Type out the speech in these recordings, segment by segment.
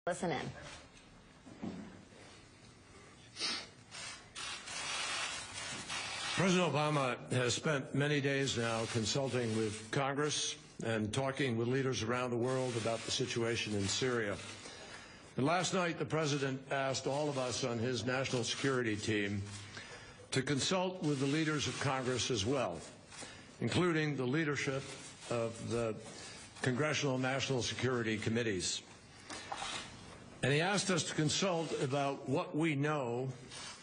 Listen in. President Obama has spent many days now consulting with Congress and talking with leaders around the world about the situation in Syria. And last night, the President asked all of us on his national security team to consult with the leaders of Congress as well, including the leadership of the Congressional National Security Committees. And he asked us to consult about what we know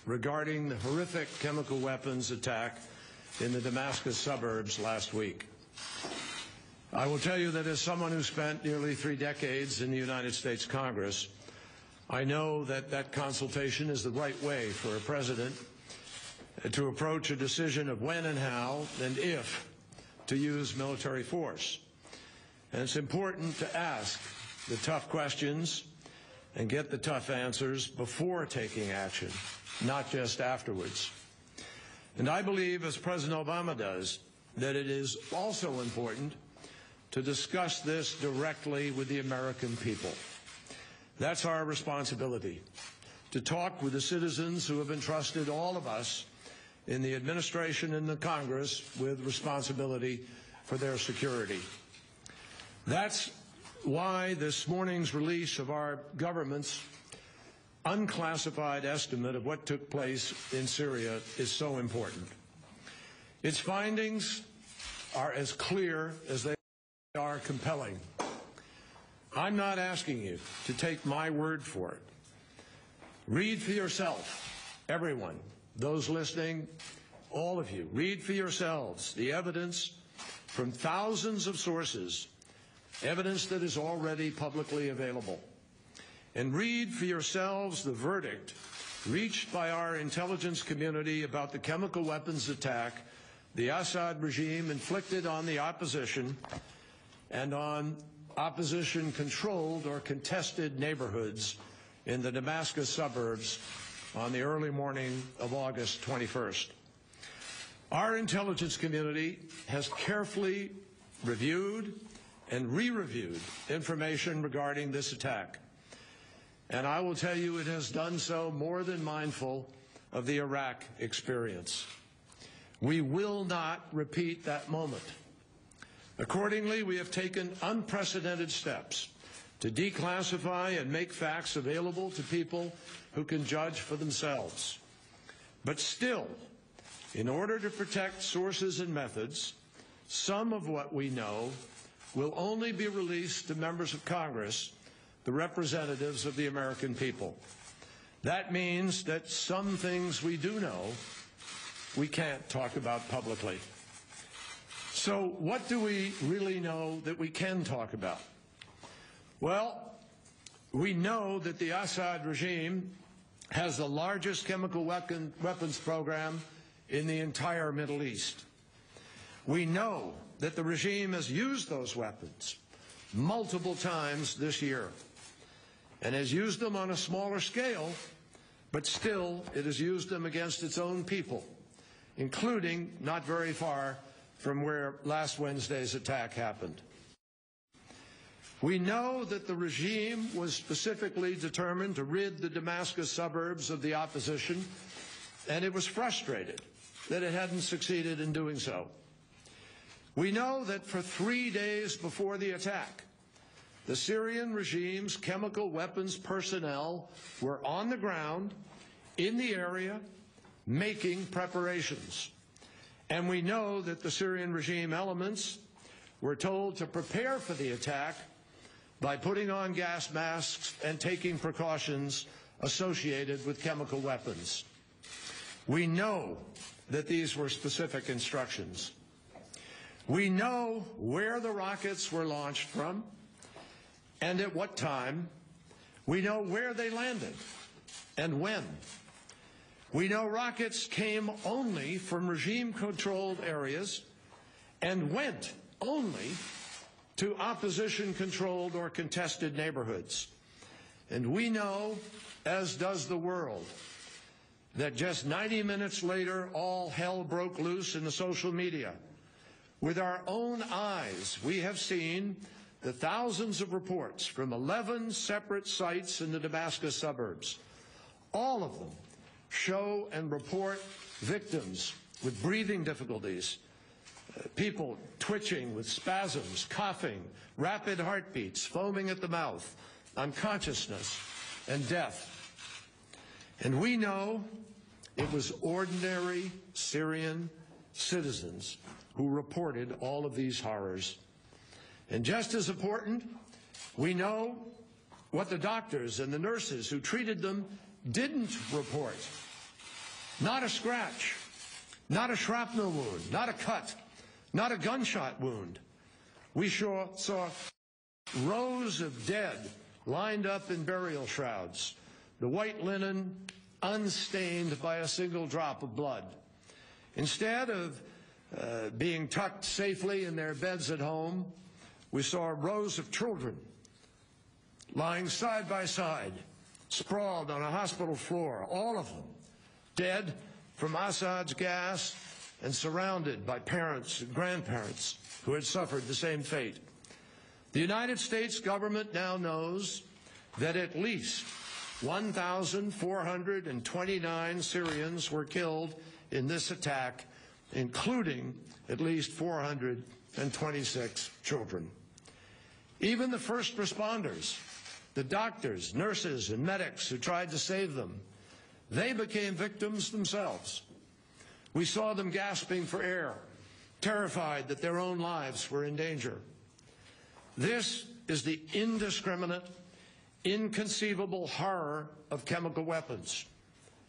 regarding the horrific chemical weapons attack in the Damascus suburbs last week. I will tell you that as someone who spent nearly 3 decades in the United States Congress, I know that that consultation is the right way for a president to approach a decision of when and how and if to use military force. And it's important to ask the tough questions and get the tough answers before taking action, not just afterwards. And I believe, as President Obama does, that it is also important to discuss this directly with the American people. That's our responsibility, to talk with the citizens who have entrusted all of us in the administration and the Congress with responsibility for their security. That's why this morning's release of our government's unclassified estimate of what took place in Syria is so important. Its findings are as clear as they are compelling. I'm not asking you to take my word for it. Read for yourself, everyone, those listening, all of you. Read for yourselves the evidence from thousands of sources, evidence that is already publicly available. And read for yourselves the verdict reached by our intelligence community about the chemical weapons attack the Assad regime inflicted on the opposition and on opposition-controlled or contested neighborhoods in the Damascus suburbs on the early morning of August 21st. Our intelligence community has carefully reviewed and re-reviewed information regarding this attack. And I will tell you it has done so more than mindful of the Iraq experience. We will not repeat that moment. Accordingly, we have taken unprecedented steps to declassify and make facts available to people who can judge for themselves. But still, in order to protect sources and methods, some of what we know will only be released to members of Congress, the representatives of the American people. That means that some things we do know we can't talk about publicly. So what do we really know that we can talk about? Well, we know that the Assad regime has the largest chemical weapons program in the entire Middle East. We know that the regime has used those weapons multiple times this year and has used them on a smaller scale, but still it has used them against its own people, including not very far from where last Wednesday's attack happened. We know that the regime was specifically determined to rid the Damascus suburbs of the opposition, and it was frustrated that it hadn't succeeded in doing so. We know that for 3 days before the attack, the Syrian regime's chemical weapons personnel were on the ground in the area making preparations. And we know that the Syrian regime elements were told to prepare for the attack by putting on gas masks and taking precautions associated with chemical weapons. We know that these were specific instructions. We know where the rockets were launched from and at what time. We know where they landed and when. We know rockets came only from regime-controlled areas and went only to opposition-controlled or contested neighborhoods. And we know, as does the world, that just 90 minutes later, all hell broke loose in the social media. With our own eyes, we have seen the thousands of reports from 11 separate sites in the Damascus suburbs. All of them show and report victims with breathing difficulties, people twitching with spasms, coughing, rapid heartbeats, foaming at the mouth, unconsciousness, and death. And we know it was ordinary Syrian citizens who reported all of these horrors. And just as important, we know what the doctors and the nurses who treated them didn't report. Not a scratch, not a shrapnel wound, not a cut, not a gunshot wound. We saw rows of dead lined up in burial shrouds, the white linen unstained by a single drop of blood. Instead of being tucked safely in their beds at home, we saw rows of children lying side by side, sprawled on a hospital floor, all of them dead from Assad's gas and surrounded by parents and grandparents who had suffered the same fate. The United States government now knows that at least 1,429 Syrians were killed in this attack, including at least 426 children. Even the first responders, the doctors, nurses, and medics who tried to save them, they became victims themselves. We saw them gasping for air, terrified that their own lives were in danger. This is the indiscriminate, inconceivable horror of chemical weapons.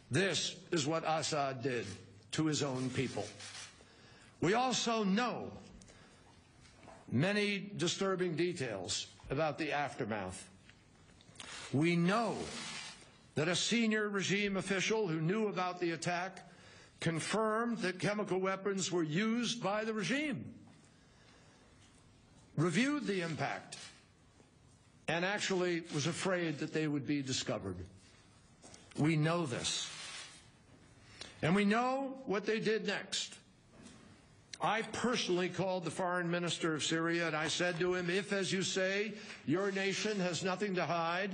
This is what Assad did to his own people. We also know many disturbing details about the aftermath. We know that a senior regime official who knew about the attack confirmed that chemical weapons were used by the regime, reviewed the impact, and actually was afraid that they would be discovered. We know this. And we know what they did next. I personally called the foreign minister of Syria and I said to him, if, as you say, your nation has nothing to hide,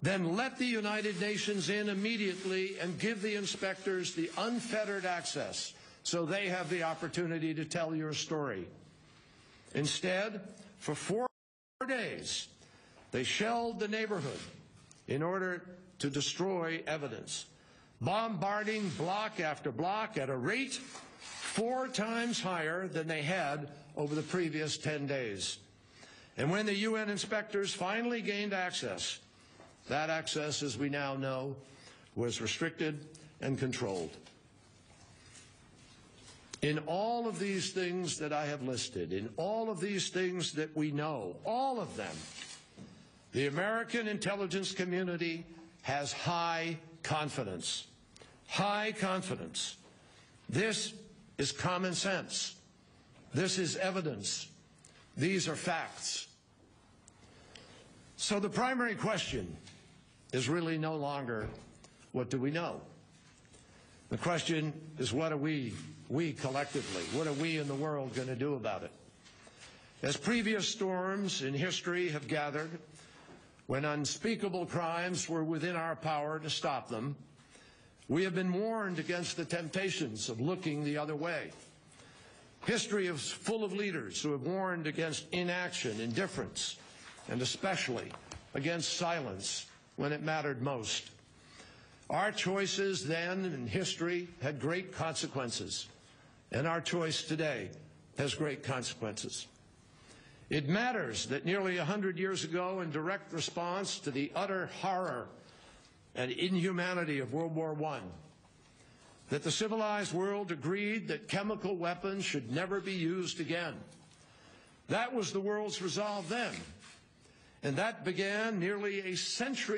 then let the United Nations in immediately and give the inspectors the unfettered access so they have the opportunity to tell your story. Instead, for 4 days, they shelled the neighborhood in order to destroy evidence, bombarding block after block at a rate 4 times higher than they had over the previous 10 days. And when the UN inspectors finally gained access, that access, as we now know, was restricted and controlled. In all of these things that I have listed, in all of these things that we know, all of them, the American intelligence community has high confidence. High confidence. This is common sense. This is evidence. These are facts. So the primary question is really no longer, what do we know? The question is, what are we collectively, what are we in the world going to do about it? As previous storms in history have gathered, when unspeakable crimes were within our power to stop them, we have been warned against the temptations of looking the other way. History is full of leaders who have warned against inaction, indifference, and especially against silence when it mattered most. Our choices then in history had great consequences, and our choice today has great consequences. It matters that nearly 100 years ago, in direct response to the utter horror and inhumanity of World War I, that the civilized world agreed that chemical weapons should never be used again. That was the world's resolve then, and that began nearly a century